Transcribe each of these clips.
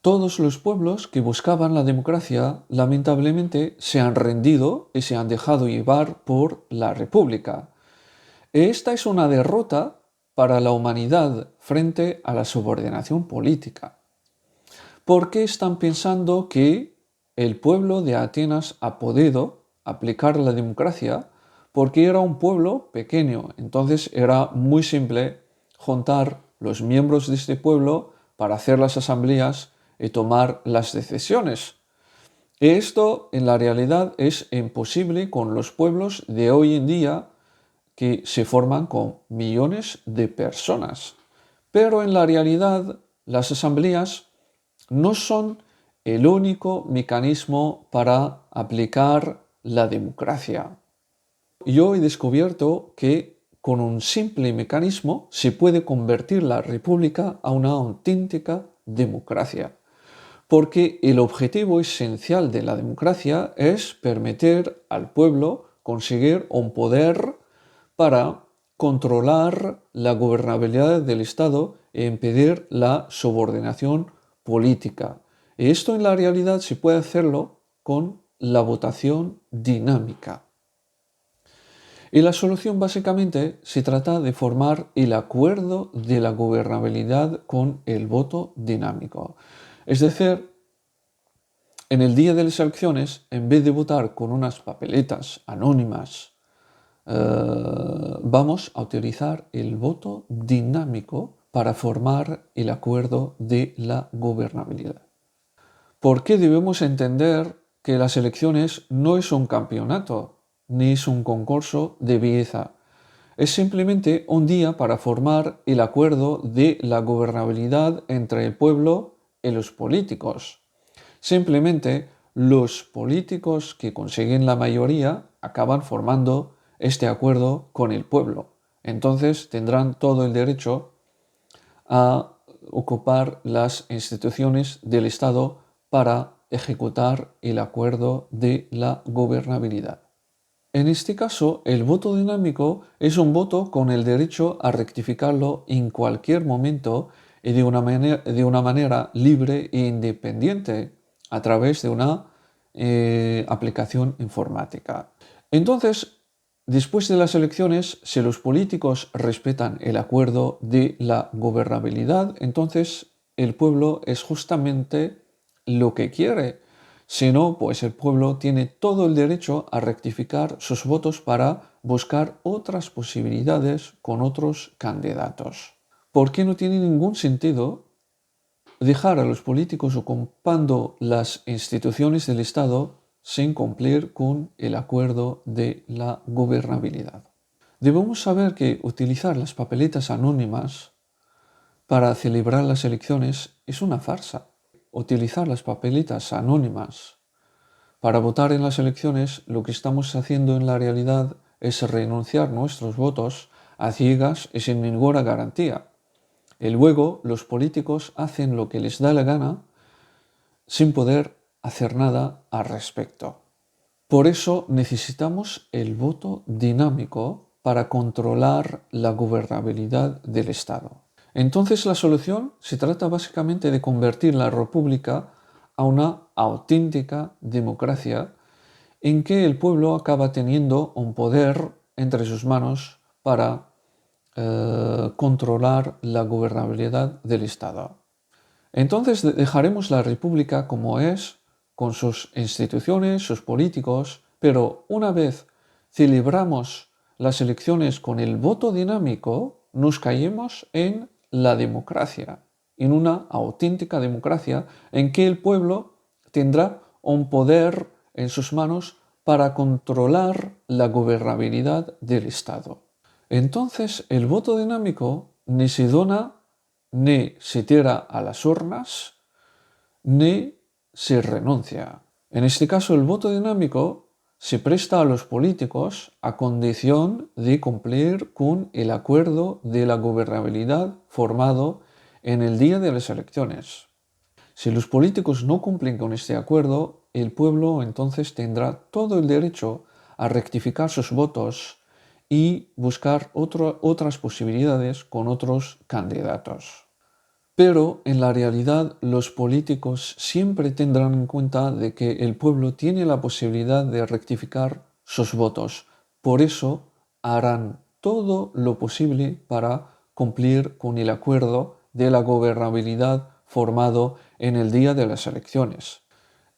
Todos los pueblos que buscaban la democracia lamentablemente se han rendido y se han dejado llevar por la república. Esta es una derrota para la humanidad frente a la subordinación política. ¿Por qué están pensando que el pueblo de Atenas ha podido aplicar la democracia? Porque era un pueblo pequeño, entonces era muy simple juntar los miembros de este pueblo para hacer las asambleas y tomar las decisiones. Esto en la realidad es imposible con los pueblos de hoy en día que se forman con millones de personas. Pero en la realidad las asambleas no son el único mecanismo para aplicar la democracia. Yo he descubierto que con un simple mecanismo se puede convertir la república a una auténtica democracia. Porque el objetivo esencial de la democracia es permitir al pueblo conseguir un poder para controlar la gobernabilidad del Estado e impedir la subordinación política. Y esto en la realidad se puede hacerlo con la votación dinámica. Y la solución básicamente se trata de formar el acuerdo de la gobernabilidad con el voto dinámico. Es decir, en el día de las elecciones, en vez de votar con unas papeletas anónimas, vamos a utilizar el voto dinámico para formar el acuerdo de la gobernabilidad. ¿Por qué debemos entender que las elecciones no es un campeonato, ni es un concurso de belleza? Es simplemente un día para formar el acuerdo de la gobernabilidad entre el pueblo y los políticos. Simplemente los políticos que consiguen la mayoría acaban formando este acuerdo con el pueblo. Entonces tendrán todo el derecho a ocupar las instituciones del Estado para ejecutar el acuerdo de la gobernabilidad. En este caso, el voto dinámico es un voto con el derecho a rectificarlo en cualquier momento y de una manera libre e independiente a través de una aplicación informática. Entonces, después de las elecciones, si los políticos respetan el acuerdo de la gobernabilidad, entonces el pueblo es justamente lo que quiere. Si no, pues el pueblo tiene todo el derecho a rectificar sus votos para buscar otras posibilidades con otros candidatos. Porque no tiene ningún sentido dejar a los políticos ocupando las instituciones del Estado sin cumplir con el acuerdo de la gobernabilidad. Debemos saber que utilizar las papeletas anónimas para celebrar las elecciones es una farsa. Utilizar las papeletas anónimas para votar en las elecciones, lo que estamos haciendo en la realidad es renunciar nuestros votos a ciegas y sin ninguna garantía. Y luego los políticos hacen lo que les da la gana sin poder hacer nada al respecto. Por eso necesitamos el voto dinámico para controlar la gobernabilidad del Estado. Entonces la solución se trata básicamente de convertir la república a una auténtica democracia en que el pueblo acaba teniendo un poder entre sus manos para controlar la gobernabilidad del Estado. Entonces dejaremos la república como es, con sus instituciones, sus políticos, pero una vez celebramos las elecciones con el voto dinámico, nos caemos en la democracia, en una auténtica democracia en que el pueblo tendrá un poder en sus manos para controlar la gobernabilidad del Estado. Entonces el voto dinámico ni se dona, ni se tira a las urnas, ni se renuncia. En este caso el voto dinámico se presta a los políticos a condición de cumplir con el acuerdo de la gobernabilidad formado en el día de las elecciones. Si los políticos no cumplen con este acuerdo, el pueblo entonces tendrá todo el derecho a rectificar sus votos y buscar otras posibilidades con otros candidatos. Pero en la realidad los políticos siempre tendrán en cuenta de que el pueblo tiene la posibilidad de rectificar sus votos. Por eso harán todo lo posible para cumplir con el acuerdo de la gobernabilidad formado en el día de las elecciones.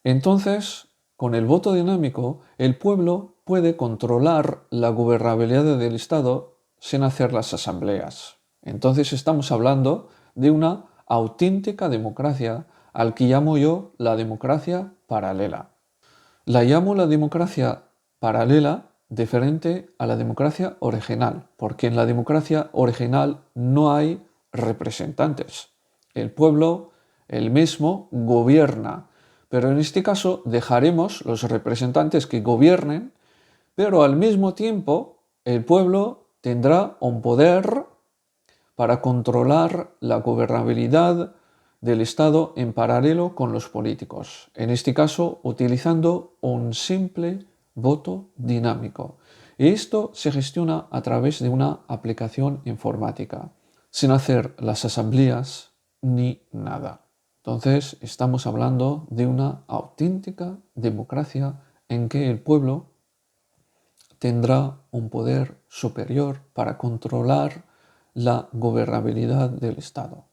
Entonces, con el voto dinámico, el pueblo puede controlar la gobernabilidad del Estado sin hacer las asambleas. Entonces estamos hablando de una auténtica democracia, al que llamo yo la democracia paralela. La llamo la democracia paralela diferente a la democracia original, porque en la democracia original no hay representantes. El pueblo, el mismo, gobierna. Pero en este caso dejaremos los representantes que gobiernen, pero al mismo tiempo el pueblo tendrá un poder para controlar la gobernabilidad del Estado en paralelo con los políticos, en este caso utilizando un simple voto dinámico. Y esto se gestiona a través de una aplicación informática, sin hacer las asambleas ni nada. Entonces estamos hablando de una auténtica democracia en que el pueblo tendrá un poder superior para controlar la gobernabilidad del Estado.